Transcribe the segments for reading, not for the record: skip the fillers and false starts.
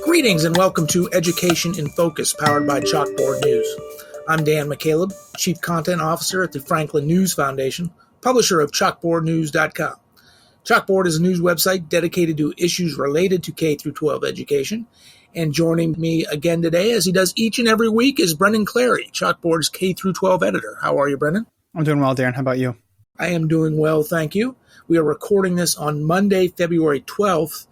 Greetings and welcome to Education in Focus, powered by Chalkboard News. I'm Dan McCaleb, Chief Content Officer at the Franklin News Foundation, publisher of chalkboardnews.com. Chalkboard is a news website dedicated to issues related to K-12 education. And joining me again today, as he does each and every week, is Brendan Clary, Chalkboard's K-12 editor. How are you, Brendan? I'm doing well, Darren. How about you? I am doing well, thank you. We are recording this on Monday, February 12th.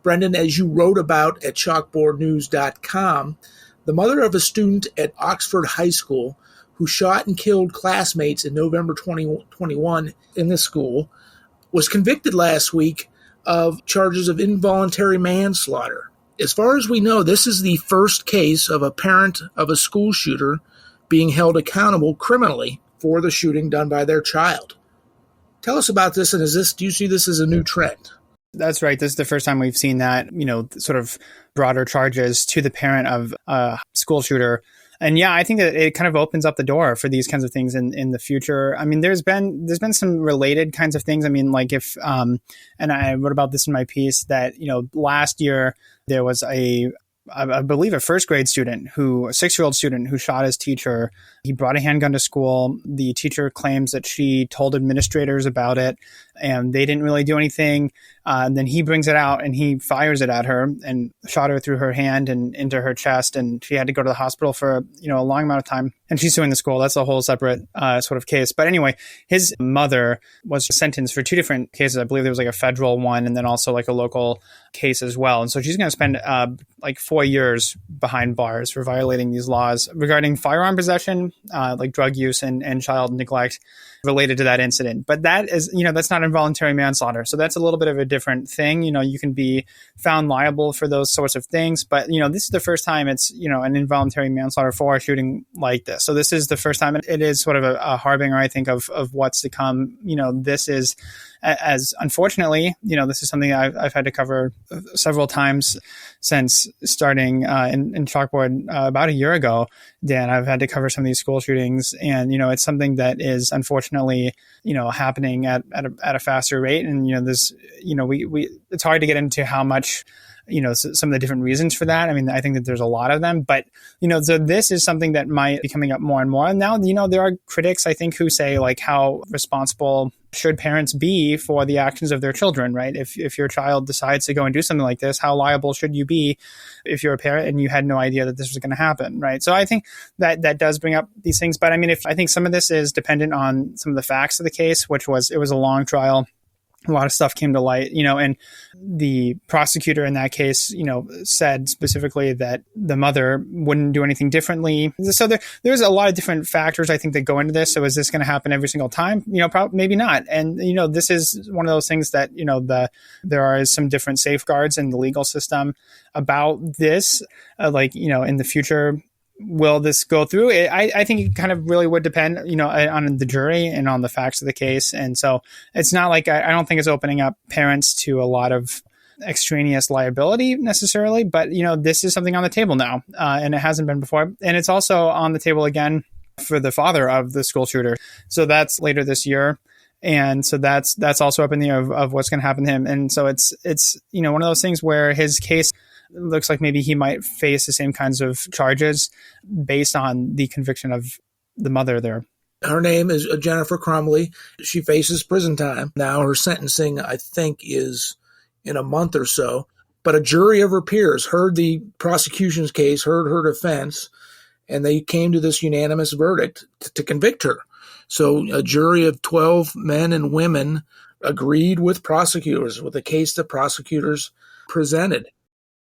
Brendan, as you wrote about at chalkboardnews.com, the mother of a student at Oxford High School who shot and killed classmates in November 2021 in the school was convicted last week of charges of involuntary manslaughter. As far as we know, this is the first case of a parent of a school shooter being held accountable criminally for the shooting done by their child. Tell us about this, and do you see this as a new trend? That's right. This is the first time we've seen that, sort of broader charges to the parent of a school shooter. And yeah, I think that it kind of opens up the door for these kinds of things in the future. I mean, there's been some related kinds of things. I mean, like if, and I wrote about this in my piece that, last year there was I believe a first grade student a 6-year-old student who shot his teacher. He brought a handgun to school. The teacher claims that she told administrators about it and they didn't really do anything. And then he brings it out and he fires it at her and shot her through her hand and into her chest. And she had to go to the hospital for, a long amount of time. And she's suing the school. That's a whole separate sort of case. But anyway, his mother was sentenced for 2 different cases. I believe there was like a federal one and then also like a local case as well. And so she's going to spend 4 years behind bars for violating these laws regarding firearm possession, like drug use and child neglect related to that incident. But that is, that's not involuntary manslaughter. So that's a little bit of a different thing. You can be found liable for those sorts of things. But, this is the first time it's, an involuntary manslaughter for a shooting like this. So this is the first time it is sort of a harbinger, I think, of what's to come. This is, as unfortunately, this is something I've had to cover several times since starting in Chalkboard about a year ago. Dan, I've had to cover some of these school shootings, and it's something that is unfortunately happening at a faster rate. And this it's hard to get into how much some of the different reasons for that. I mean, I think that there's a lot of them, but, so this is something that might be coming up more and more. And now, there are critics, I think, who say like how responsible should parents be for the actions of their children, right? If your child decides to go and do something like this, how liable should you be if you're a parent and you had no idea that this was going to happen, right? So I think that does bring up these things. But I mean, I think some of this is dependent on some of the facts of the case, it was a long trial. A lot of stuff came to light, and the prosecutor in that case, said specifically that the mother wouldn't do anything differently. So there's a lot of different factors, I think, that go into this. So is this going to happen every single time? Probably, maybe not. And, this is one of those things that, there are some different safeguards in the legal system about this, in the future. Will this go through? I think it kind of really would depend, on the jury and on the facts of the case. And so it's not like I don't think it's opening up parents to a lot of extraneous liability necessarily, but, this is something on the table now, and it hasn't been before. And it's also on the table again for the father of the school shooter. So that's later this year. And so that's also up in the air of what's going to happen to him. And so it's one of those things where his case looks like maybe he might face the same kinds of charges based on the conviction of the mother there. Her name is Jennifer Crumbley. She faces prison time. Now her sentencing, I think, is in a month or so. But a jury of her peers heard the prosecution's case, heard her defense, and they came to this unanimous verdict to convict her. So a jury of 12 men and women agreed with prosecutors, with the case that prosecutors presented.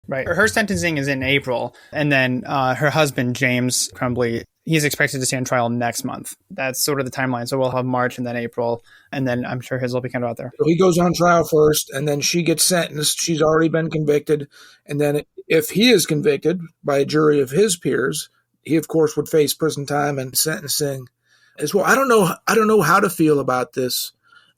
Right. Her sentencing is in April. And then her husband, James Crumbley, he's expected to stand trial next month. That's sort of the timeline. So we'll have March and then April. And then I'm sure his will be kind of out there. So he goes on trial first, and then she gets sentenced. She's already been convicted. And then if he is convicted by a jury of his peers, he, of course, would face prison time and sentencing as well. I don't know how to feel about this.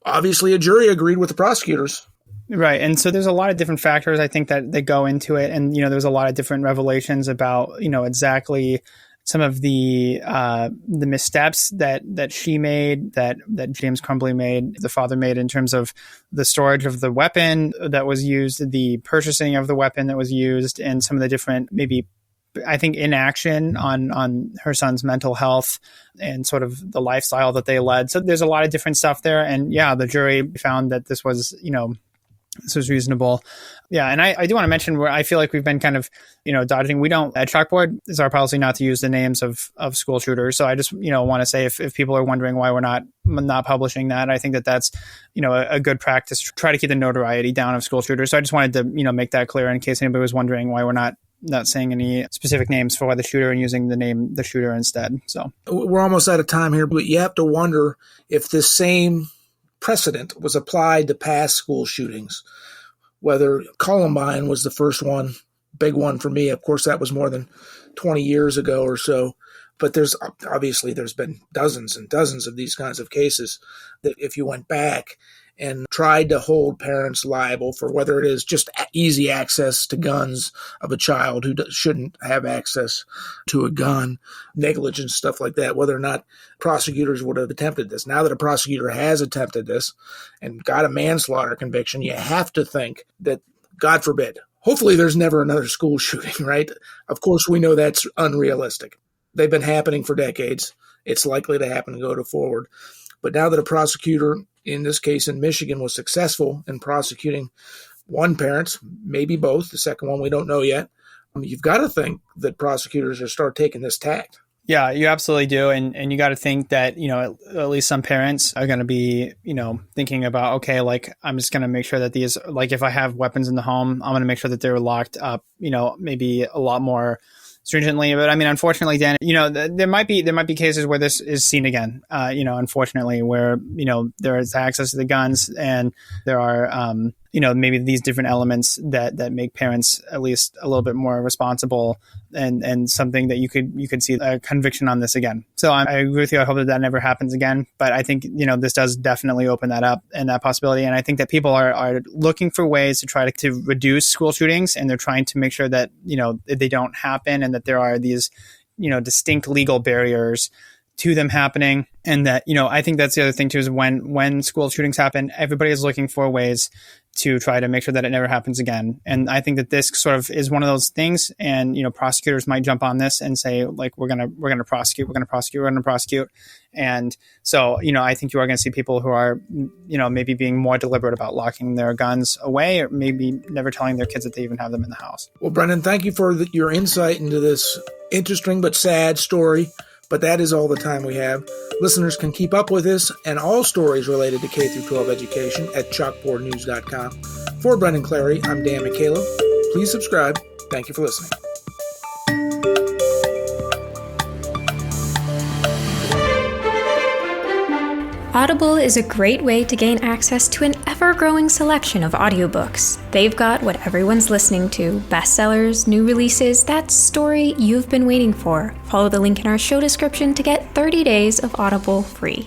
Obviously, a jury agreed with the prosecutors. Right. And so there's a lot of different factors, I think, that go into it. And, there's a lot of different revelations about, exactly some of the missteps that she made, that James Crumbley made, the father made, in terms of the storage of the weapon that was used, the purchasing of the weapon that was used, and some of the different, maybe, I think, inaction on her son's mental health and sort of the lifestyle that they led. So there's a lot of different stuff there. And yeah, the jury found that this was reasonable. Yeah. And I do want to mention where I feel like we've been kind of, dodging. We don't, at Chalkboard, is our policy not to use the names of school shooters. So I just, want to say if people are wondering why we're not publishing that, I think that's, a good practice to try to keep the notoriety down of school shooters. So I just wanted to, make that clear in case anybody was wondering why we're not saying any specific names for the shooter and using the name the shooter instead. So we're almost out of time here, but you have to wonder if this same precedent was applied to past school shootings, whether Columbine was the first one, big one for me. Of course, that was more than 20 years ago or so. But there's been dozens and dozens of these kinds of cases that if you went back and tried to hold parents liable for whether it is just easy access to guns of a child who shouldn't have access to a gun, negligence, stuff like that, whether or not prosecutors would have attempted this. Now that a prosecutor has attempted this and got a manslaughter conviction, you have to think that, God forbid, hopefully there's never another school shooting, right? Of course, we know that's unrealistic. They've been happening for decades. It's likely to happen going forward. But now that a prosecutor, in this case in Michigan, was successful in prosecuting one parent, maybe both, the second one we don't know yet, you've got to think that prosecutors are start taking this tact. Yeah, you absolutely do. And you got to think that, at least some parents are going to be, thinking about, okay, like, I'm just going to make sure that these, like, if I have weapons in the home, I'm going to make sure that they're locked up, maybe a lot more stringently. But I mean, unfortunately, Dan, there might be cases where this is seen again, unfortunately, where, there is access to the guns and there are, maybe these different elements that make parents at least a little bit more responsible and something that you could see a conviction on this again. So I agree with you. I hope that never happens again. But I think, this does definitely open that up and that possibility. And I think that people are looking for ways to try to reduce school shootings, and they're trying to make sure that, they don't happen and that there are these, distinct legal barriers to them happening. And that, I think that's the other thing too, is when school shootings happen, everybody is looking for ways to try to make sure that it never happens again. And I think that this sort of is one of those things. And, prosecutors might jump on this and say, like, we're going to prosecute. And so, I think you are going to see people who are, maybe being more deliberate about locking their guns away, or maybe never telling their kids that they even have them in the house. Well, Brendan, thank you for your insight into this interesting but sad story. But that is all the time we have. Listeners can keep up with this and all stories related to K-12 education at chalkboardnews.com. For Brendan Clary, I'm Dan McCaleb. Please subscribe. Thank you for listening. Audible is a great way to gain access to an ever-growing selection of audiobooks. They've got what everyone's listening to: bestsellers, new releases, that story you've been waiting for. Follow the link in our show description to get 30 days of Audible free.